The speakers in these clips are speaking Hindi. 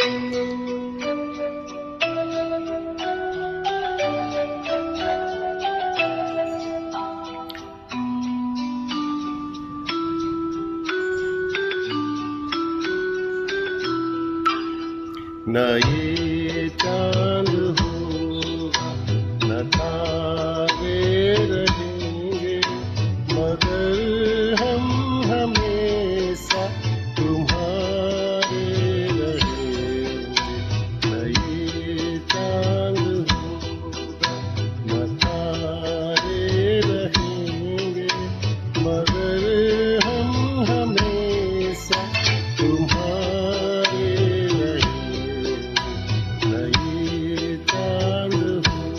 न ये चांद होगा न तारे रहेंगे, मगर हम हमेशा तुम्हारे रहेंगे। न ये चांद होगा न तारे रहेंगे, मगर हम हमेशा तुम्हारे रहेंगे। न ये चांद होगा।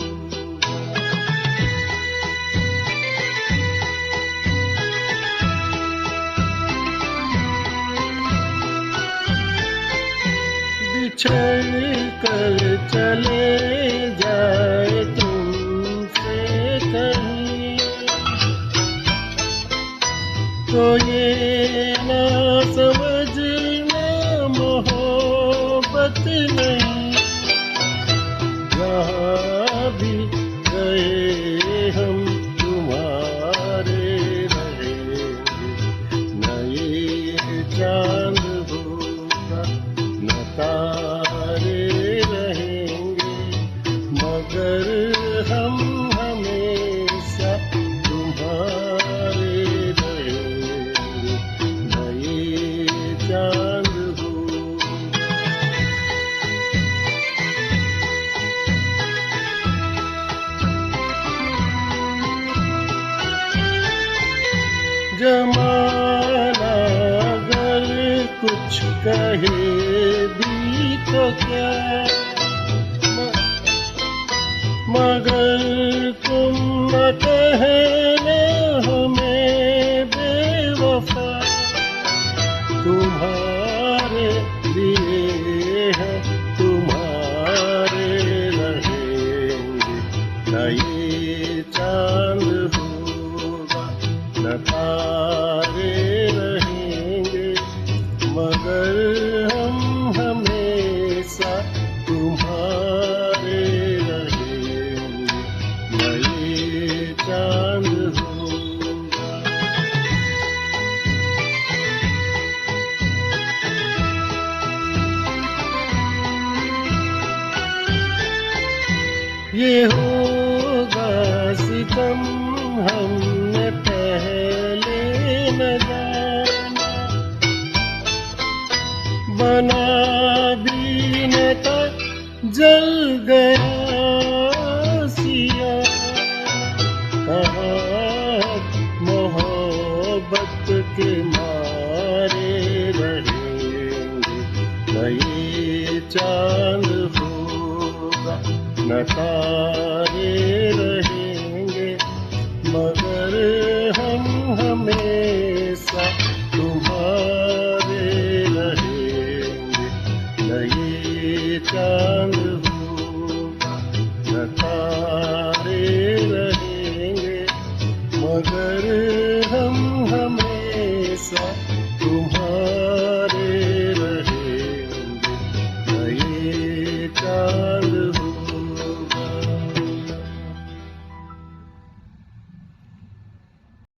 बिछड़ कर चले जाए तुमसे कहीं, तो ये ना समझना मोहब्बत नहीं। जहाँ भी गए हम तुम्हारे रहेंगे। न ये चांद होगा न तारे रहेंगे, मगर हम हमेशा तुम्हारे रहेंगे। न ये चांद होगा। जमाना अगर कुछ कहे भी तो क्या, मगर तुम न कहना हमें बेवफा। तुम्हारे लिए है तुम्हारे रहेंगे। न ये चांद होगा न तारे रहेंगे, मगर हम हमेशा तुम्हारे रहेंगे। न ये चांद होगा। ये होगा सितम हमने पहले न जाना, बना भी न था जल गया सिया। कहाँ मोहब्बत के मारे रहेंगे। न ये चांद होगा न तारे रहेंगे, मगर हम हमेशा तुम्हारे रहेंगे। न ये चांद होगा न तारे रहेंगे, मगर हम हमेशा तुम्हारे